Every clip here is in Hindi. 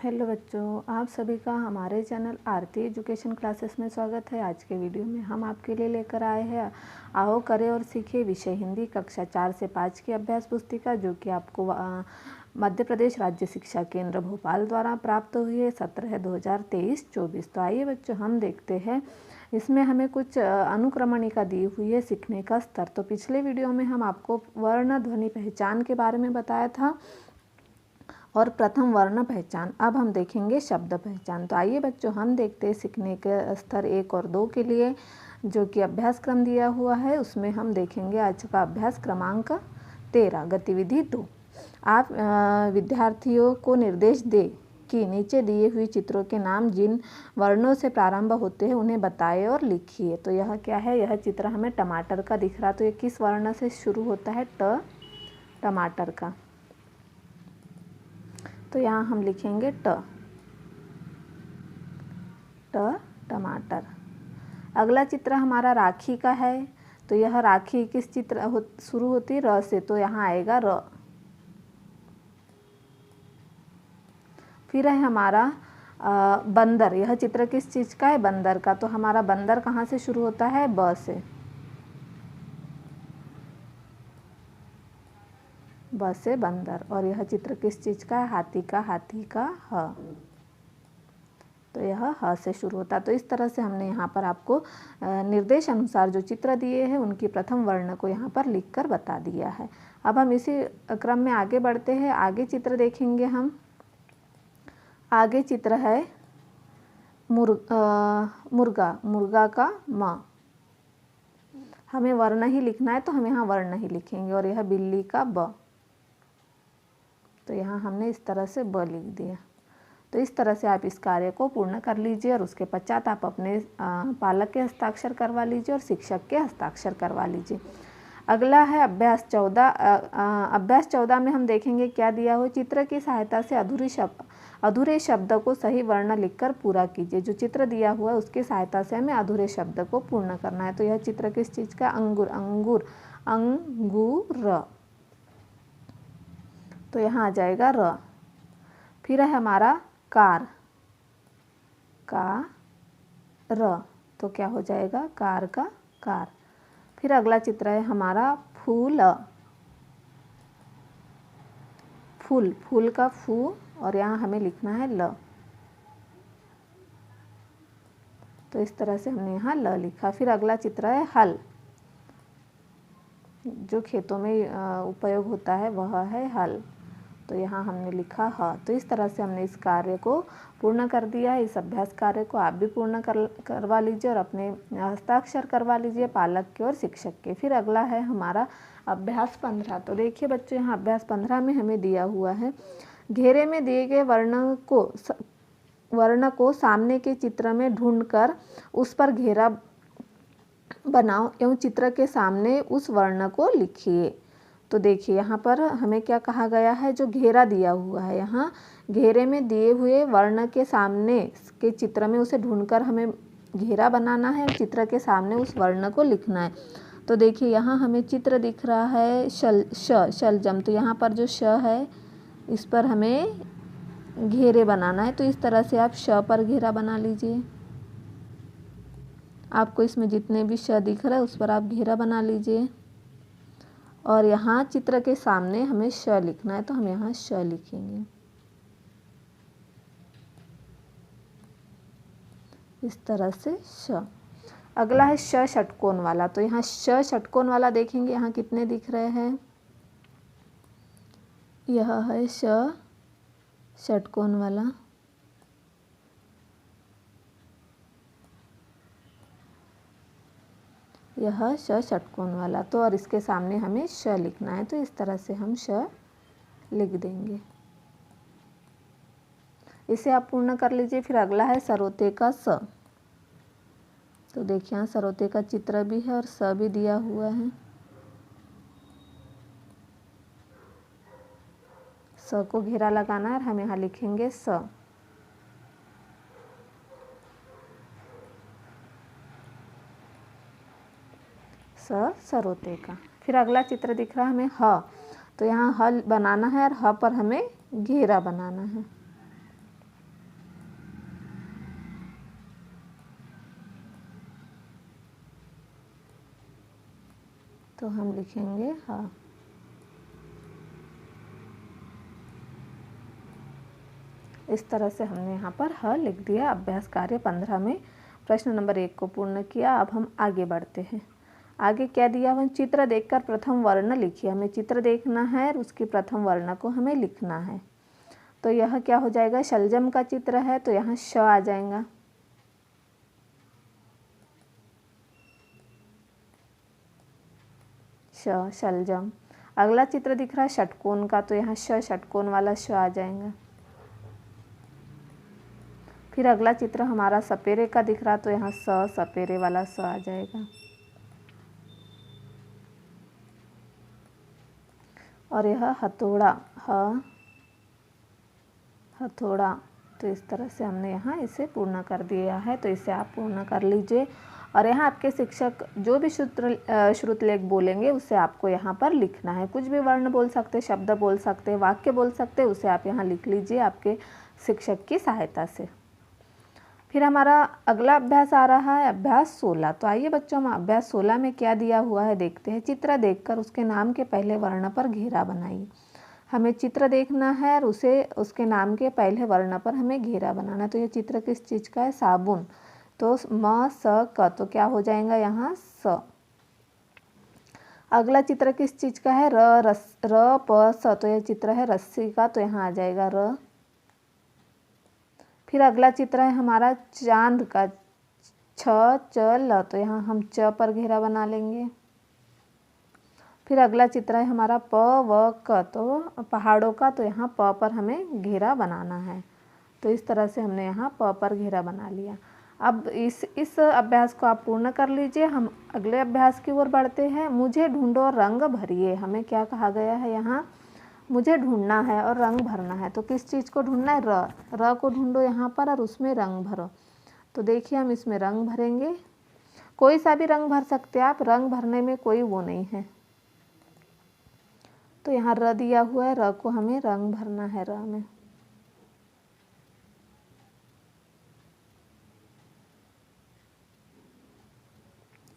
हेलो बच्चों, आप सभी का हमारे चैनल आरती एजुकेशन क्लासेस में स्वागत है। आज के वीडियो में हम आपके लिए लेकर आए हैं आओ करें और सीखें विषय हिंदी कक्षा 4 से 5 की अभ्यास पुस्तिका, जो कि आपको मध्य प्रदेश राज्य शिक्षा केंद्र भोपाल द्वारा प्राप्त हुई है। सत्र है 2023-24। तो आइए बच्चों हम देखते हैं इसमें हमें कुछ अनुक्रमणिका दी हुई है सीखने का स्तर। तो पिछले वीडियो में हम आपको वर्ण ध्वनि पहचान के बारे में बताया था और प्रथम वर्ण पहचान। अब हम देखेंगे शब्द पहचान। तो आइए बच्चों हम देखते हैं सीखने के स्तर 1 और 2 के लिए जो कि अभ्यास क्रम दिया हुआ है। उसमें हम देखेंगे आज का अभ्यास क्रमांक 13 गतिविधि 2। आप विद्यार्थियों को निर्देश दें कि नीचे दिए हुए चित्रों के नाम जिन वर्णों से प्रारंभ होते हैं उन्हें बताएं और लिखिए। तो यह क्या है, यह चित्र हमें टमाटर का दिख रहा। तो ये किस वर्ण से शुरू होता है? ट, टमाटर का। तो यहाँ हम लिखेंगे ट, टमाटर। अगला चित्र हमारा राखी का है। तो यह राखी किस चित्र शुरू होती है? र से। तो यहाँ आएगा र। फिर है हमारा बंदर। यह चित्र किस चीज़ का है? बंदर का। तो हमारा बंदर कहाँ से शुरू होता है? ब से। ब से बंदर। और यह चित्र किस चीज़ का है? हाथी का। हाथी का ह। तो यह ह से शुरू होता है। तो इस तरह से हमने यहाँ पर आपको निर्देश अनुसार जो चित्र दिए हैं उनकी प्रथम वर्ण को यहाँ पर लिखकर बता दिया है। अब हम इसी क्रम में आगे बढ़ते हैं। आगे चित्र देखेंगे हम। आगे चित्र है मुर्गा। मुर्गा का म। हमें वर्ण ही लिखना है तो हम यहाँ वर्ण ही लिखेंगे। और यह बिल्ली का ब। तो यहाँ हमने इस तरह से ब लिख दिया। तो इस तरह से आप इस कार्य को पूर्ण कर लीजिए और उसके पश्चात आप अपने पालक के हस्ताक्षर करवा लीजिए और शिक्षक के हस्ताक्षर करवा लीजिए। अगला है अभ्यास 14। अभ्यास 14 में हम देखेंगे क्या दिया हो। चित्र की सहायता से अधूरे शब्द को सही वर्ण लिखकर पूरा कीजिए। जो चित्र दिया हुआ है उसकी सहायता से हमें अधूरे शब्द को पूर्ण करना है। तो यह चित्र किस चीज़ का? अंगूर। अंगूर, अंगूर। तो यहाँ आ जाएगा र। फिर है हमारा कार। र। तो क्या हो जाएगा? कार का कार। फिर अगला चित्र है हमारा फूल। फूल, फूल का फू। और यहाँ हमें लिखना है ल। तो इस तरह से हमने यहाँ ल लिखा। फिर अगला चित्र है हल। जो खेतों में उपयोग होता है वह है हल। तो यहाँ हमने लिखा ह। तो इस तरह से हमने इस कार्य को पूर्ण कर दिया है। इस अभ्यास कार्य को आप भी पूर्ण करवा लीजिए और अपने हस्ताक्षर करवा लीजिए पालक के और शिक्षक के। फिर अगला है हमारा अभ्यास 15। तो देखिए बच्चों, यहाँ अभ्यास 15 में हमें दिया हुआ है घेरे में दिए गए वर्ण को सामने के चित्र में ढूंढकर उस पर घेरा बनाओ एवं चित्र के सामने उस वर्ण को लिखिए। तो देखिए यहाँ पर हमें क्या कहा गया है, जो घेरा दिया हुआ है, यहाँ घेरे में दिए हुए वर्ण के सामने के चित्र में उसे ढूंढकर हमें घेरा बनाना है, चित्र के सामने उस वर्ण को लिखना है। तो देखिए यहाँ हमें चित्र दिख रहा है शलजम। तो यहाँ पर जो श है इस पर हमें घेरे बनाना है। तो इस तरह से आप श पर घेरा बना लीजिए। आपको इसमें जितने भी श दिख रहा है उस पर आप घेरा बना लीजिए। और यहाँ चित्र के सामने हमें श लिखना है, तो हम यहाँ श लिखेंगे इस तरह से श। अगला है श षटकोण वाला। तो यहाँ श षटकोण वाला देखेंगे यहाँ कितने दिख रहे हैं। यह है श षटकोण वाला। यह श षटकोण वाला। तो और इसके सामने हमें श लिखना है। तो इस तरह से हम श लिख देंगे। इसे आप पूर्ण कर लीजिए। फिर अगला है सरोते का स। तो देखिए यहाँ सरोते का चित्र भी है और स भी दिया हुआ है। स को घेरा लगाना है और हम यहाँ लिखेंगे स। सरोते का। फिर अगला चित्र दिख रहा है हमें ह। तो यहाँ हल बनाना है और ह पर हमें घेरा बनाना है। तो हम लिखेंगे ह। इस तरह से हमने यहाँ पर ह लिख दिया। अभ्यास कार्य 15 में प्रश्न नंबर 1 को पूर्ण किया। अब हम आगे बढ़ते हैं। आगे क्या दिया हुआ, चित्र देखकर प्रथम वर्ण लिखिए। हमें चित्र देखना है और उसके प्रथम वर्ण को हमें लिखना है। तो यह क्या हो जाएगा, शलजम का चित्र है तो यहाँ श आ जाएगा। श, शलजम। अगला चित्र दिख रहा है षटकोण का, तो यहाँ श, षटकोण वाला श आ जाएगा। फिर अगला चित्र हमारा सपेरे का दिख रहा, तो यहाँ स, सपेरे वाला स आ जाएगा। और यह हथौड़ा, ह, हथौड़ा। तो इस तरह से हमने यहाँ इसे पूर्ण कर दिया है। तो इसे आप पूर्ण कर लीजिए। और यहाँ आपके शिक्षक जो भी श्रुतलेख बोलेंगे उसे आपको यहाँ पर लिखना है। कुछ भी वर्ण बोल सकते, शब्द बोल सकते, वाक्य बोल सकते, उसे आप यहाँ लिख लीजिए आपके शिक्षक की सहायता से। फिर हमारा अगला अभ्यास आ रहा है अभ्यास 16। तो आइए बच्चों, हम अभ्यास 16 में क्या दिया हुआ है देखते हैं। चित्र देखकर उसके नाम के पहले वर्ण पर घेरा बनाइए। हमें चित्र देखना है और उसे उसके नाम के पहले वर्ण पर हमें घेरा बनाना है। तो ये चित्र किस चीज़ का है, साबुन। तो म स क, तो क्या हो जाएगा यहाँ स। अगला चित्र किस चीज़ का है, र प स, तो यह चित्र है रस्सी का, तो यहाँ आ जाएगा र। फिर अगला चित्र है हमारा चांद का, छ च ल, तो यहाँ हम च पर घेरा बना लेंगे। फिर अगला चित्र है हमारा प व क, तो पहाड़ों का, तो यहाँ प पर हमें घेरा बनाना है। तो इस तरह से हमने यहाँ प पर घेरा बना लिया। अब इस अभ्यास को आप पूर्ण कर लीजिए। हम अगले अभ्यास की ओर बढ़ते हैं। मुझे ढूंढो रंग भरिए। हमें क्या कहा गया है यहाँ, मुझे ढूंढना है और रंग भरना है। तो किस चीज़ को ढूंढना है, र को ढूंढो यहाँ पर और उसमें रंग भरो। तो देखिए हम इसमें रंग भरेंगे। कोई सा भी रंग भर सकते हैं आप, रंग भरने में कोई वो नहीं है। तो यहाँ र दिया हुआ है, र को हमें रंग भरना है, र में।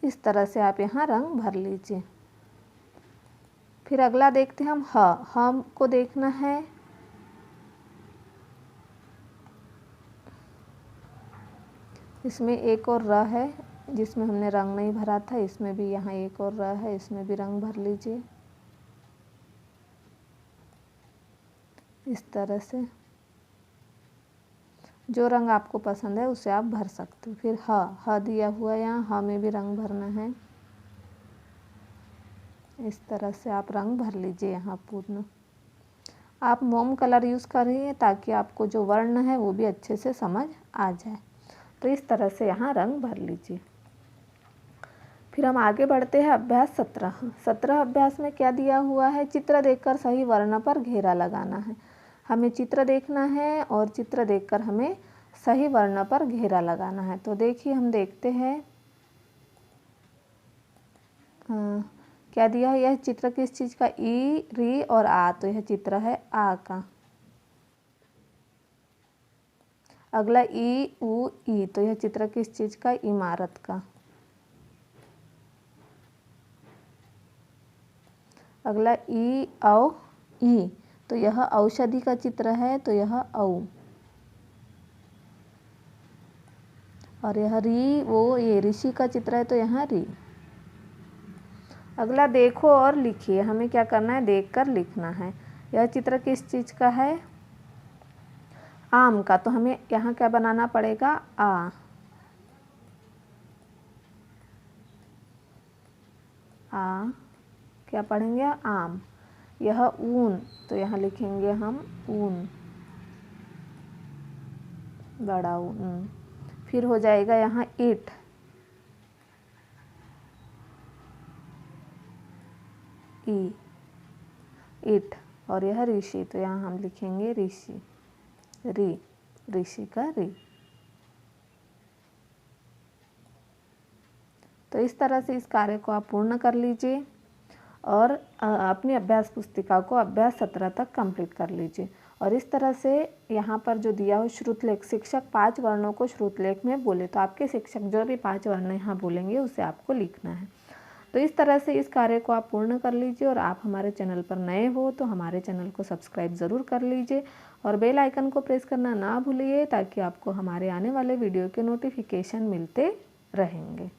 इस तरह से आप यहाँ रंग भर लीजिए। फिर अगला देखते हैं हम हम को देखना है। इसमें एक और र है जिसमें हमने रंग नहीं भरा था, इसमें भी यहाँ एक और र है, इसमें भी रंग भर लीजिए इस तरह से। जो रंग आपको पसंद है उसे आप भर सकते हो। फिर ह दिया हुआ है, यहाँ ह में भी रंग भरना है। इस तरह से आप रंग भर लीजिए यहाँ पूर्ण। आप मोम कलर यूज़ करिए ताकि आपको जो वर्ण है वो भी अच्छे से समझ आ जाए। तो इस तरह से यहाँ रंग भर लीजिए। फिर हम आगे बढ़ते हैं अभ्यास 17। 17 अभ्यास में क्या दिया हुआ है, चित्र देखकर सही वर्ण पर घेरा लगाना है। हमें चित्र देखना है और चित्र देखकर हमें सही वर्ण पर घेरा लगाना है। तो देखिए हम देखते हैं क्या दिया है। यह चित्र किस चीज़ का, ई, री और आ, तो यह चित्र है आ का। अगला ई, उ, ई, तो यह चित्र किस चीज़ का, इमारत का। अगला ई, औ, ई, तो यह औषधि का चित्र है, तो यह औ। और यह री, वो, ये ऋषि का चित्र है, तो यहाँ री। अगला देखो और लिखिए। हमें क्या करना है, देखकर लिखना है। यह चित्र किस चीज़ का है, आम का, तो हमें यहाँ क्या बनाना पड़ेगा, आ। क्या पढ़ेंगे, आम। यह ऊन, तो यहाँ लिखेंगे हम ऊन, बड़ा ऊन। फिर हो जाएगा यहाँ ईट, ई, ईट। और यह ऋषि, तो यहाँ हम लिखेंगे ऋषि, री, ऋषि का री। तो इस तरह से इस कार्य को आप पूर्ण कर लीजिए और अपनी अभ्यास पुस्तिका को अभ्यास 17 तक कंप्लीट कर लीजिए। और इस तरह से यहाँ पर जो दिया हो श्रुतलेख, शिक्षक 5 वर्णों को श्रुतलेख में बोले, तो आपके शिक्षक जो भी 5 वर्ण यहाँ बोलेंगे उसे आपको लिखना है। तो इस तरह से इस कार्य को आप पूर्ण कर लीजिए। और आप हमारे चैनल पर नए हो तो हमारे चैनल को सब्सक्राइब ज़रूर कर लीजिए और बेल आइकन को प्रेस करना ना भूलिए, ताकि आपको हमारे आने वाले वीडियो के नोटिफिकेशन मिलते रहेंगे।